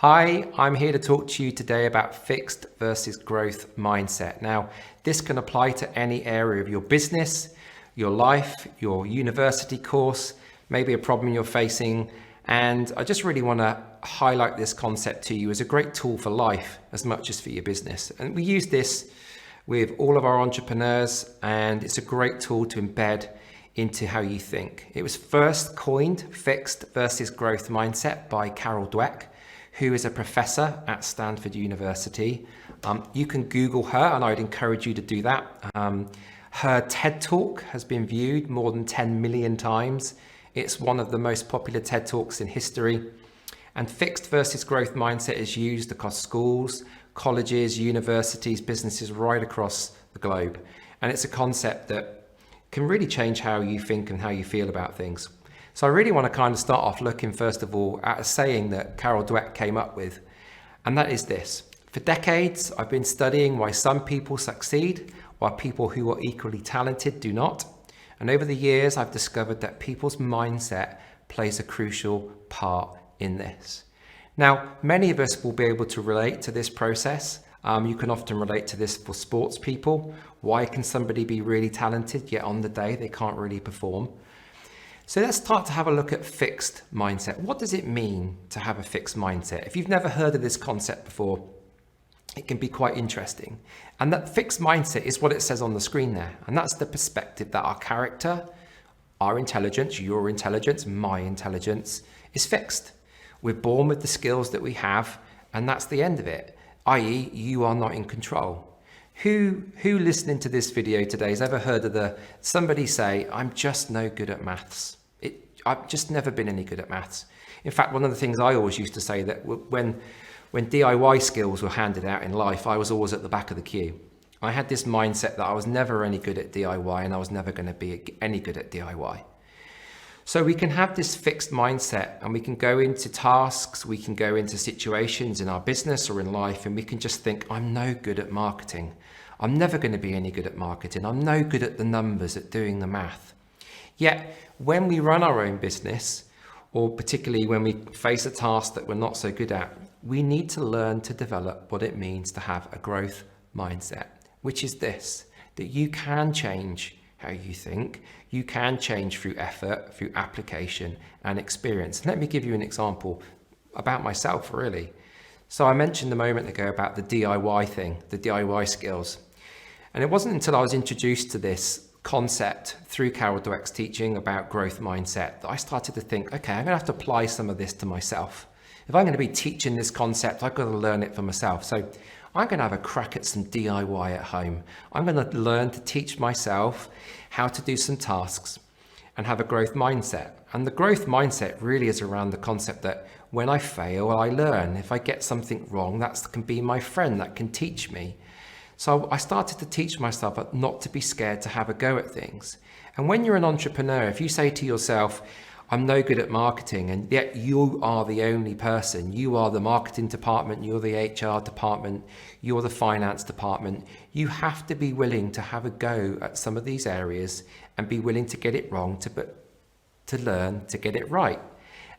Hi, I'm here to talk to you today about fixed versus growth mindset. Now, this can apply to any area of your business, your life, your university course, maybe a problem you're facing. And I just really want to highlight this concept to you as a great tool for life as much as for your business. And we use this with all of our entrepreneurs, and it's a great tool to embed into how you think. It was first coined, fixed versus growth mindset, by Carole Dweck, who is a professor at Standford University. You can Google her, and I'd encourage you to do that. Her TED Talk has been viewed more than 10 million times. It's one of the most popular TED Talks in history. And fixed versus growth mindset is used across schools, colleges, universities, businesses right across the globe. And it's a concept that can really change how you think and how you feel about things. So I really want to kind of start off looking first of all at a saying that Carole Dweck came up with, and that is this: for decades, I've been studying why some people succeed while people who are equally talented do not. And over the years, I've discovered that people's mindset plays a crucial part in this. Now, many of us will be able to relate to this process. You can often relate to this for sports people. Why can somebody be really talented, yet on the day they can't really perform? So let's start to have a look at fixed mindset. What does it mean to have a fixed mindset? If you've never heard of this concept before, it can be quite interesting. And that fixed mindset is what it says on the screen there. And that's the perspective that our character, our intelligence, your intelligence, my intelligence is fixed. We're born with the skills that we have, and that's the end of it, i.e. you are not in control. Who listening to this video today has ever heard of somebody say, I'm just no good at maths? I've just never been any good at maths. In fact, one of the things I always used to say, that when DIY skills were handed out in life, I was always at the back of the queue. I had this mindset that I was never any good at DIY, and I was never going to be any good at DIY. So we can have this fixed mindset, and we can go into tasks, we can go into situations in our business or in life, and we can just think, I'm no good at marketing. I'm never going to be any good at marketing. I'm no good at the numbers, at doing the math. Yet when we run our own business, or particularly when we face a task that we're not so good at, we need to learn to develop what it means to have a growth mindset, which is this: that you can change how you think, you can change through effort, through application and experience. Let me give you an example about myself, really. So I mentioned a moment ago about the DIY thing, the DIY skills. And it wasn't until I was introduced to this concept through Carole Dweck's teaching about growth mindset that I started to think, okay, I'm gonna have to apply some of this to myself. If I'm gonna be teaching this concept, I've got to learn it for myself. So I'm going to have a crack at some DIY at home. I'm going to learn to teach myself how to do some tasks and have a growth mindset. And the growth mindset really is around the concept that when I fail, I learn. If I get something wrong, that can be my friend that can teach me. So I started to teach myself not to be scared to have a go at things. And when you're an entrepreneur, if you say to yourself, I'm no good at marketing, and yet you are the only person. You are the marketing department, you're the HR department, you're the finance department. You have to be willing to have a go at some of these areas and be willing to get it wrong to learn to get it right.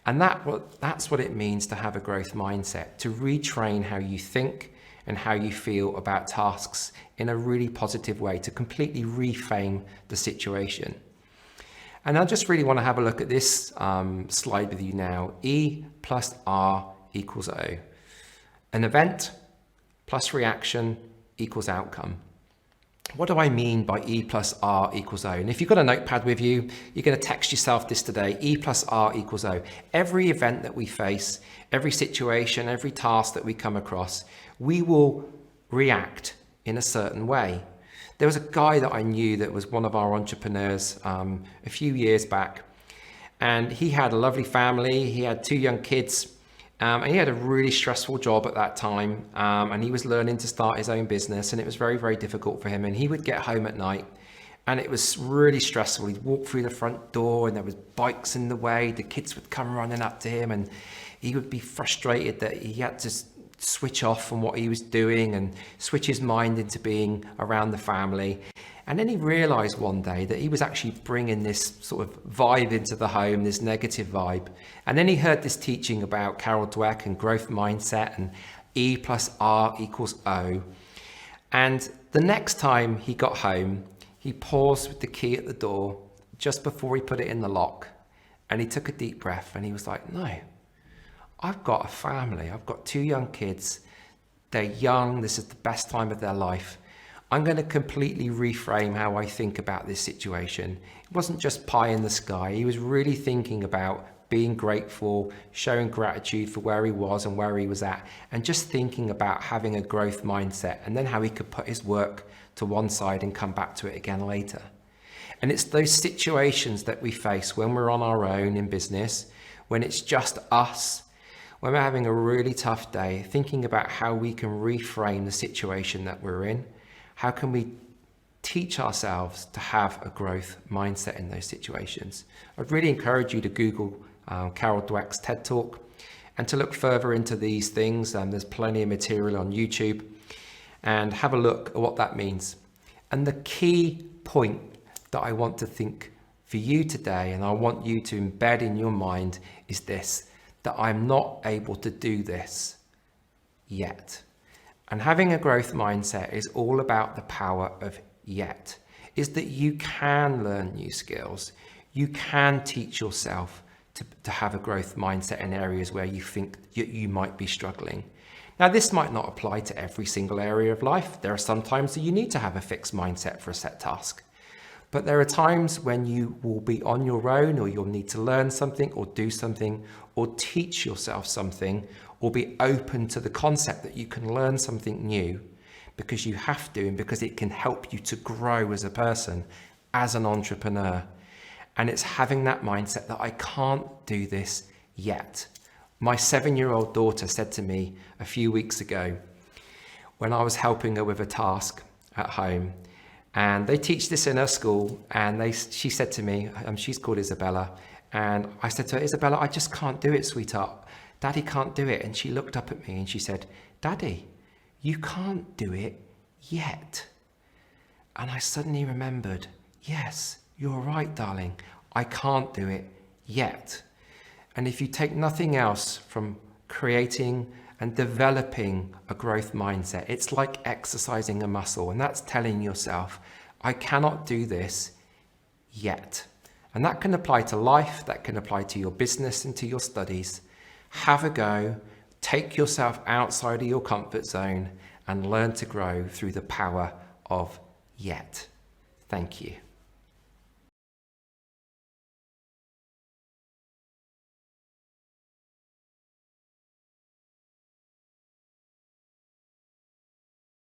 And that's what it means to have a growth mindset, to retrain how you think and how you feel about tasks in a really positive way, to completely reframe the situation. And I just really want to have a look at this slide with you now. E plus R equals O. An event plus reaction equals outcome. What do I mean by E plus R equals O? And if you've got a notepad with you, you're going to text yourself this today: E plus R equals O. Every event that we face, every situation, every task that we come across, we will react in a certain way. There was a guy that I knew that was one of our entrepreneurs a few years back, and he had a lovely family. He had 2 young kids, and he had a really stressful job at that time, and he was learning to start his own business, and it was very, very difficult for him. And he would get home at night, and it was really stressful. He'd walk through the front door, and there was bikes in the way. The kids would come running up to him, and he would be frustrated that he had to switch off from what he was doing and switch his mind into being around the family. And then he realized one day that he was actually bringing this sort of vibe into the home, this negative vibe. And then he heard this teaching about Carole Dweck and growth mindset and E plus R equals O. And the next time he got home, he paused with the key at the door just before he put it in the lock. And he took a deep breath and he was like, no, I've got a family. I've got 2 young kids. They're young. This is the best time of their life. I'm going to completely reframe how I think about this situation. It wasn't just pie in the sky. He was really thinking about being grateful, showing gratitude for where he was and where he was at, and just thinking about having a growth mindset and then how he could put his work to one side and come back to it again later. And it's those situations that we face when we're on our own in business, when it's just us, when we're having a really tough day, thinking about how we can reframe the situation that we're in. How can we teach ourselves to have a growth mindset in those situations? I'd really encourage you to Google Carole Dweck's TED Talk and to look further into these things. There's plenty of material on YouTube, and have a look at what that means. And the key point that I want to think for you today, and I want you to embed in your mind, is this: that I'm not able to do this yet. And having a growth mindset is all about the power of yet, is that you can learn new skills. You can teach yourself to have a growth mindset in areas where you think you might be struggling. Now, this might not apply to every single area of life. There are some times that you need to have a fixed mindset for a set task. But there are times when you will be on your own, or you'll need to learn something or do something or teach yourself something, or be open to the concept that you can learn something new because you have to, and because it can help you to grow as a person, as an entrepreneur. And it's having that mindset that I can't do this yet. My 7-year-old daughter said to me a few weeks ago, when I was helping her with a task at home, and they teach this in her school, and she said to me, she's called Isabella, and I said to her, Isabella, I just can't do it, sweetheart. Daddy can't do it. And she looked up at me and she said, Daddy, you can't do it yet. And I suddenly remembered, yes, you're right, darling. I can't do it yet. And if you take nothing else from creating and developing a growth mindset, it's like exercising a muscle, and that's telling yourself, I cannot do this yet. And that can apply to life, that can apply to your business and to your studies. Have a go, take yourself outside of your comfort zone, and learn to grow through the power of yet. Thank you.